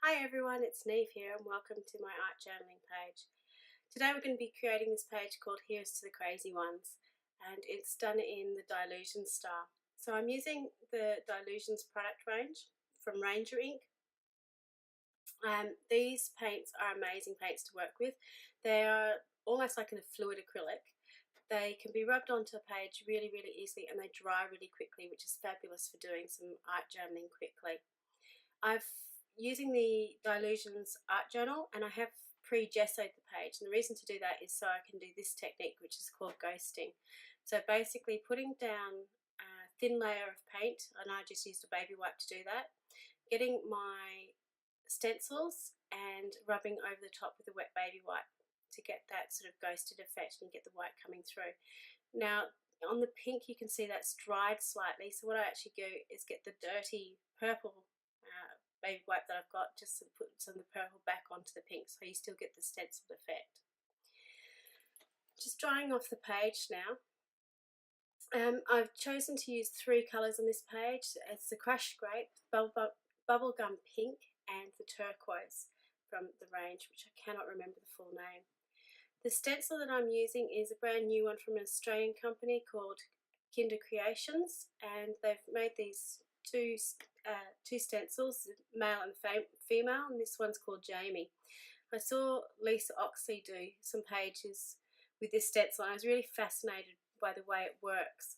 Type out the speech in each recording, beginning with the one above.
Hi everyone, it's Neve here and welcome to my art journaling page. Today we're going to be creating this page called Here's to the Crazy Ones, and it's done in the Dylusions style. So I'm using the Dylusions product range from Ranger Ink. These paints are amazing paints to work with. They are almost like a fluid acrylic. They can be rubbed onto a page really easily and they dry really quickly, which is fabulous for doing some art journaling quickly. I've using the Dylusions art journal and I have pre-gessoed the page, and the reason to do that is so I can do this technique which is called ghosting. So basically putting down a thin layer of paint, and I just used a baby wipe to do that, getting my stencils and rubbing over the top with a wet baby wipe to get that sort of ghosted effect and get the white coming through. Now on the pink you can see that's dried slightly, so what I actually do is get the dirty purple baby wipe that I've got, just to put some of the purple back onto the pink so you still get the stenciled effect. Just drying off the page now. I've chosen to use three colours on this page. It's the crushed grape, bubblegum pink and the turquoise from the range, which I cannot remember the full name. The stencil that I'm using is a brand new one from an Australian company called Kinder Creations, and they've made these two stencils, male and female, and this one's called Jamie. I saw Lisa Oxley do some pages with this stencil and I was really fascinated by the way it works.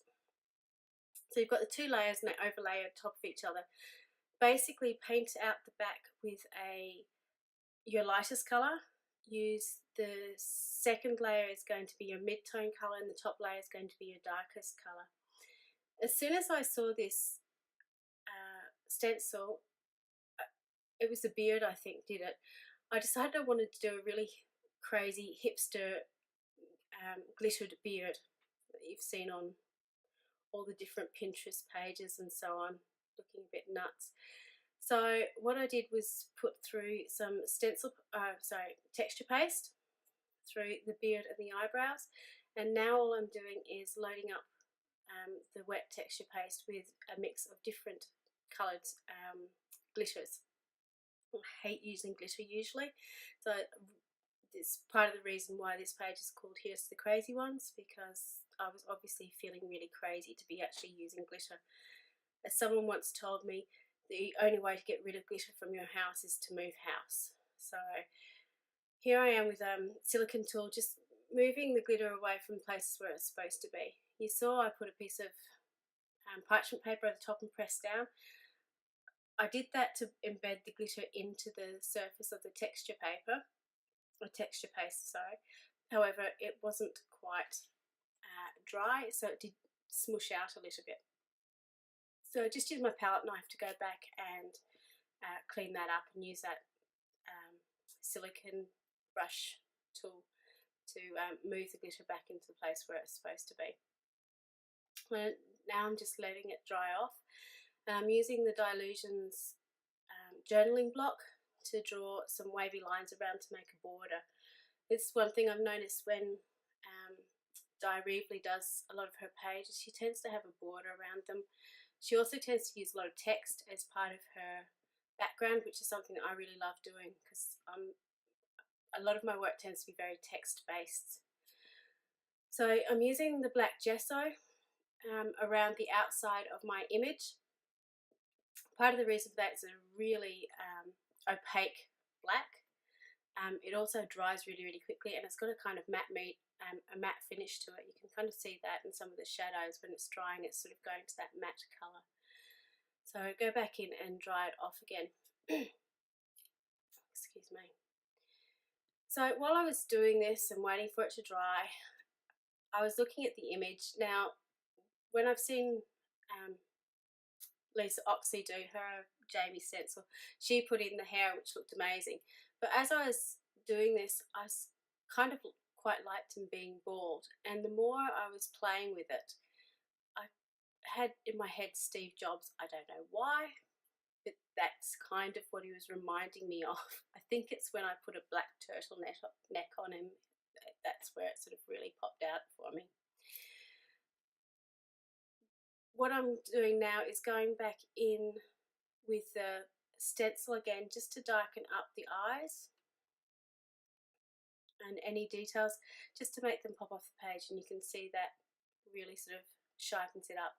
So you've got the two layers and they overlay on top of each other. Basically paint out the back with your lightest colour. Use the second layer is going to be your mid-tone colour and the top layer is going to be your darkest colour. As soon as I saw this stencil, it was the beard I think did it, I decided I wanted to do a really crazy hipster glittered beard that you've seen on all the different Pinterest pages and so on, looking a bit nuts. So what I did was put through some texture paste through the beard and the eyebrows, and now all I'm doing is loading up the wet texture paste with a mix of different coloured glitters. I hate using glitter usually, so it's part of the reason why this page is called Here's to the Crazy Ones, because I was obviously feeling really crazy to be actually using glitter. As someone once told me, the only way to get rid of glitter from your house is to move house. So here I am with a silicone tool, just moving the glitter away from places where it's supposed to be. You saw I put a piece of parchment paper at the top and pressed down. I did that to embed the glitter into the surface of the texture paper, or texture paste, sorry. However, it wasn't quite dry, so it did smush out a little bit. So I just used my palette knife to go back and clean that up and use that silicone brush tool to move the glitter back into the place where it's supposed to be. Now I'm just letting it dry off. I'm using the Dylusions journaling block to draw some wavy lines around to make a border. This is one thing I've noticed when Di Reevely does a lot of her pages. She tends to have a border around them. She also tends to use a lot of text as part of her background, which is something that I really love doing because a lot of my work tends to be very text based. So I'm using the black gesso around the outside of my image. Part of the reason for that is a really opaque black. It also dries really quickly, and it's got a kind of matte finish to it. You can kind of see that in some of the shadows. When it's drying, it's sort of going to that matte colour. So go back in and dry it off again. Excuse me. So while I was doing this and waiting for it to dry, I was looking at the image. Now, when I've seen Lisa Oxley do her Jamie stencil, she put in the hair, which looked amazing. But as I was doing this, I kind of quite liked him being bald, and the more I was playing with it, I had in my head Steve Jobs. I don't know why, but that's kind of what he was reminding me of. I think it's when I put a black turtleneck on him, that's where it sort of really popped out for me. What I'm doing now is going back in with the stencil again just to darken up the eyes and any details, just to make them pop off the page, and you can see that really sort of sharpens it up.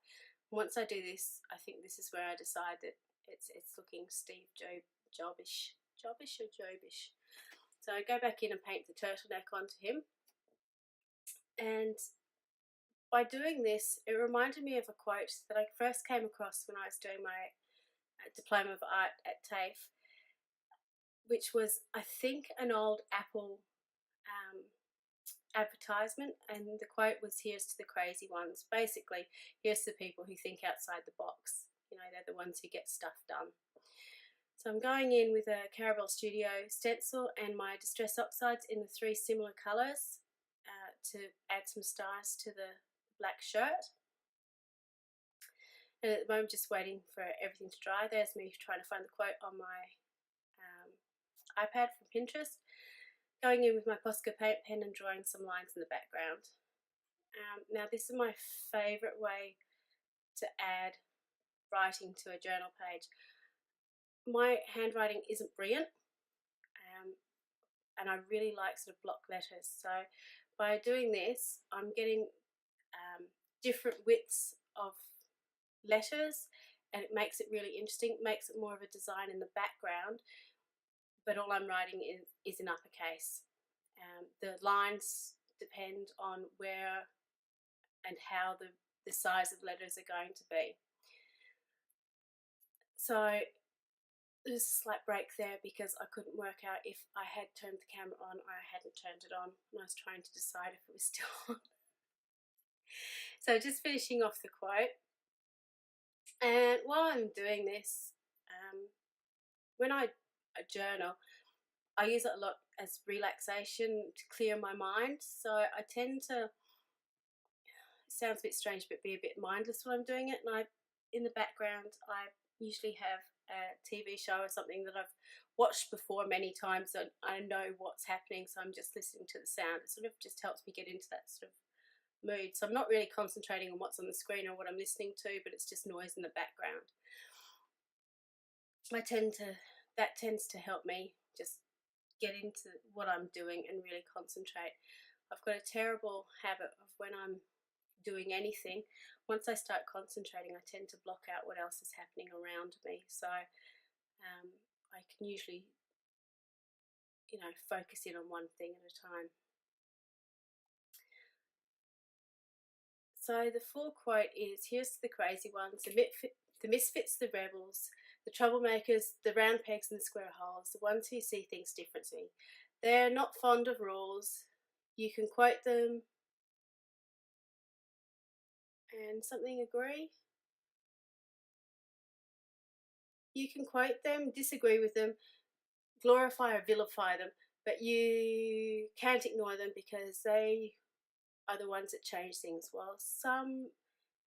Once I do this, I think this is where I decide that it's looking Steve Jobbish or Jobish. So I go back in and paint the turtleneck onto him, and by doing this, it reminded me of a quote that I first came across when I was doing my Diploma of Art at TAFE, which was, I think, an old Apple advertisement, and the quote was, "Here's to the crazy ones." Basically, here's to the people who think outside the box. You know, they're the ones who get stuff done. So I'm going in with a Carabel Studio stencil and my Distress Oxides in the 3 similar colours to add some stars to the black shirt. And at the moment, just waiting for everything to dry. There's me trying to find the quote on my iPad from Pinterest. Going in with my Posca paint pen and drawing some lines in the background. Now this is my favourite way to add writing to a journal page. My handwriting isn't brilliant, and I really like sort of block letters. So by doing this, I'm getting different widths of letters, and it makes it really interesting, makes it more of a design in the background, but all I'm writing is in uppercase. The lines depend on where and how the size of letters are going to be. So there's a slight break there because I couldn't work out if I had turned the camera on or I hadn't turned it on, and I was trying to decide if it was still on. So just finishing off the quote, and while I'm doing this, when I journal, I use it a lot as relaxation to clear my mind. So I tend to, it sounds a bit strange, but be a bit mindless while I'm doing it. And in the background, I usually have a TV show or something that I've watched before many times, and I know what's happening, so I'm just listening to the sound. It sort of just helps me get into that sort of mood. So I'm not really concentrating on what's on the screen or what I'm listening to, but it's just noise in the background. That tends to help me just get into what I'm doing and really concentrate. I've got a terrible habit of, when I'm doing anything, once I start concentrating, I tend to block out what else is happening around me. So I can usually, focus in on one thing at a time. So the full quote is, "Here's to the crazy ones, the misfits, the rebels, the troublemakers, the round pegs and the square holes, the ones who see things differently. They're not fond of rules. You can quote them and something agree. You can quote them, disagree with them, glorify or vilify them, but you can't ignore them because they are the ones that change things. While some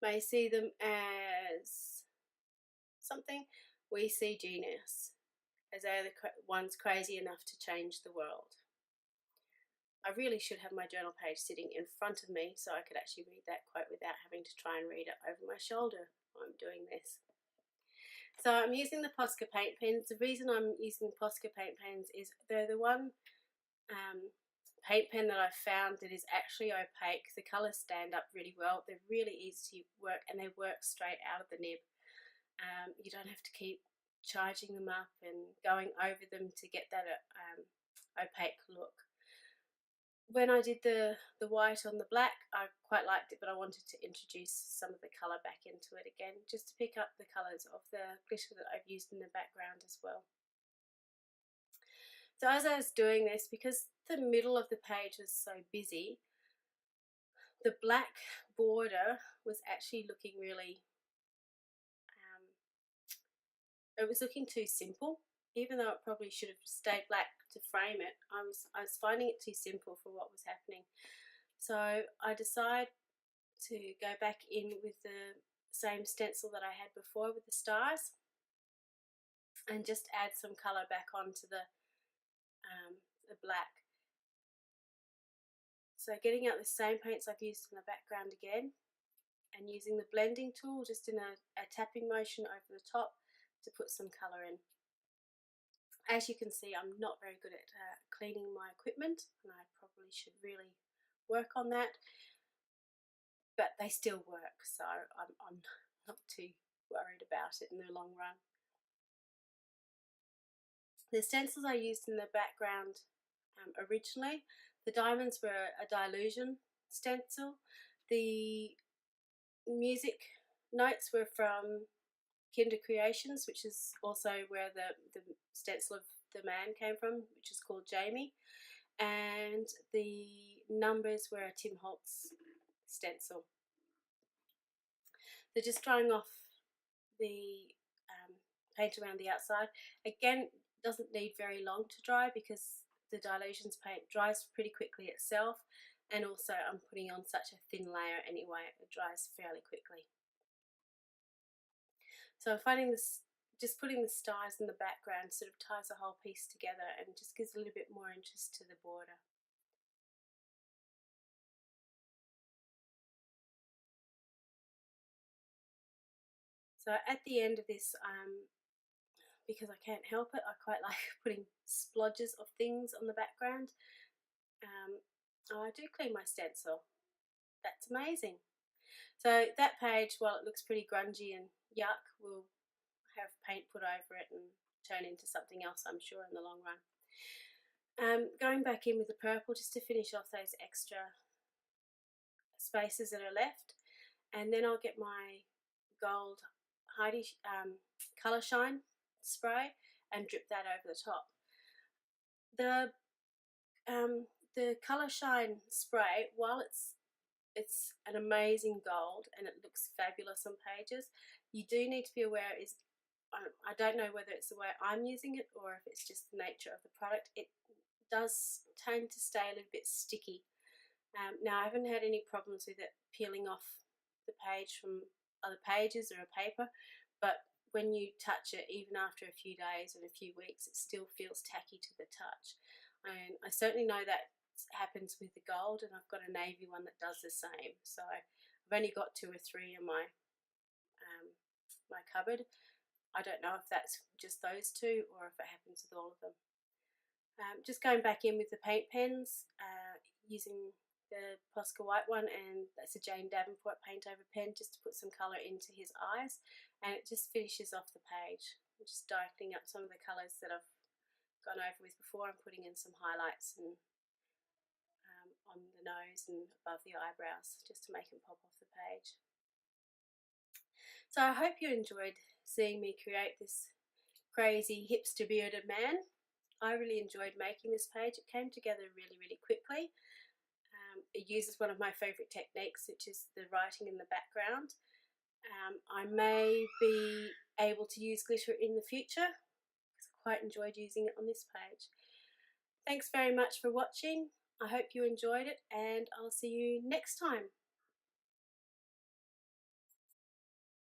may see them as something, we see genius, as they are the ones crazy enough to change the world." I really should have my journal page sitting in front of me so I could actually read that quote without having to try and read it over my shoulder while I'm doing this. So I'm using the Posca paint pens. The reason I'm using Posca paint pens is they're the one paint pen that I've found that is actually opaque. The colours stand up really well. They're really easy to work, and they work straight out of the nib. You don't have to keep charging them up and going over them to get that opaque look. When I did the white on the black, I quite liked it, but I wanted to introduce some of the colour back into it again, just to pick up the colours of the glitter that I've used in the background as well. So as I was doing this, because the middle of the page was so busy, the black border was actually looking really, it was looking too simple. Even though it probably should have stayed black to frame it, I was finding it too simple for what was happening. So I decided to go back in with the same stencil that I had before with the stars, and just add some colour back onto the black. So getting out the same paints I've used in the background again, and using the blending tool just in a tapping motion over the top to put some colour in. As you can see, I'm not very good at cleaning my equipment, and I probably should really work on that, but they still work, so I'm not too worried about it in the long run. The stencils I used in the background originally, the diamonds were a Dylusion stencil. The music notes were from Kinder Creations, which is also where the stencil of the man came from, which is called Jamie. And the numbers were a Tim Holtz stencil. They're just drying off the paint around the outside. Again, doesn't need very long to dry because the Dylusions paint dries pretty quickly itself, and also I'm putting on such a thin layer anyway, it dries fairly quickly. So I'm finding this, just putting the stars in the background sort of ties the whole piece together and just gives a little bit more interest to the border. So at the end of this, because I can't help it, I quite like putting splodges of things on the background. Oh, I do clean my stencil. That's amazing. So that page, while it looks pretty grungy and yuck, will have paint put over it and turn into something else, I'm sure, in the long run. Going back in with the purple just to finish off those extra spaces that are left, and then I'll get my gold Heidi Colour Shine spray and drip that over the top. The Colour Shine spray, while it's an amazing gold and it looks fabulous on pages, you do need to be aware is, I don't know whether it's the way I'm using it or if it's just the nature of the product, it does tend to stay a little bit sticky. Now I haven't had any problems with it peeling off the page from other pages or a paper, but when you touch it, even after a few days and a few weeks, it still feels tacky to the touch. And I certainly know that happens with the gold, and I've got a navy one that does the same. So I've only got 2 or 3 in my my cupboard. I don't know if that's just those 2 or if it happens with all of them. Just going back in with the paint pens, using the Posca white one, and that's a Jane Davenport paint over pen, just to put some colour into his eyes, and it just finishes off the page. I'm just darkening up some of the colours that I've gone over with before. I'm putting in some highlights and on the nose and above the eyebrows, just to make them pop off the page. So I hope you enjoyed seeing me create this crazy hipster bearded man. I really enjoyed making this page. It came together really, really quickly. It uses one of my favourite techniques, which is the writing in the background. I may be able to use glitter in the future because I quite enjoyed using it on this page. Thanks very much for watching. I hope you enjoyed it, and I'll see you next time.